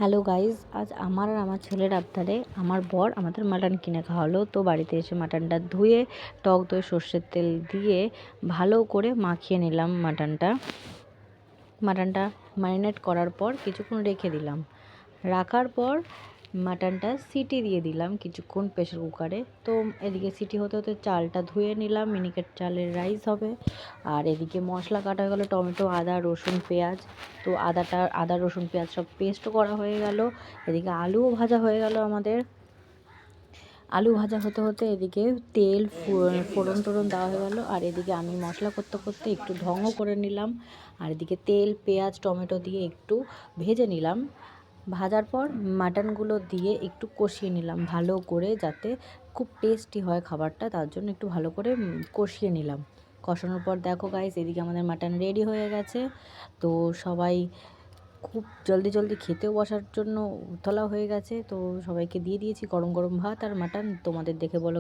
Hello guys, আজ আমার আর আমার ছেলের আবদারে আমার বর আমাদের মাটন কিনে খাওয়ালো। তো বাড়িতে এসে মাটনটা ধুয়ে টক দই সর্ষের তেল দিয়ে ভালো করে মাখিয়ে নিলাম। মাটনটা ম্যারিনেট করার পর কিছুক্ষণ রেখে দিলাম। রাখার পর মাটনটা সিটি দিয়ে দিলাম কিছুক্ষণ প্রেশার কুকারে। তো এদিকে সিটি হতে হতে চালটা ধুয়ে নিলাম, মিনিকেট চালের রাইস হবে। আর এদিকে মশলা কাটা হয়ে গেলো, টমেটো, আদা, রসুন, পেঁয়াজ। তো আদা রসুন পেঁয়াজ সব পেস্ট করা হয়ে গেল। এদিকে আলুও ভাজা হয়ে গেল আমাদের। আলু ভাজা হতে হতে এদিকে তেল ফোড়ন টোড়ন দেওয়া হয়ে গেল। আর এদিকে আমি মশলা করতে করতে একটু ঢঙও করে নিলাম। আর এদিকে তেল, পেঁয়াজ, টমেটো দিয়ে একটু ভেজে নিলাম। ভাজার পর মাটনগুলো দিয়ে একটু কষিয়ে নিলাম ভালো করে, যাতে খুব টেস্টি হয় খাবারটা, তার জন্য একটু ভালো করে কষিয়ে নিলাম। কষানোর পর দেখো গাইস, এদিকে আমাদের মাটন রেডি হয়ে গেছে। তো সবাই খুব জলদি জলদি খেতেও বসার জন্য উতলা হয়ে গেছে। তো সবাইকে দিয়ে দিয়েছি গরম গরম ভাত আর মাটন। তোমাদের দেখে বলো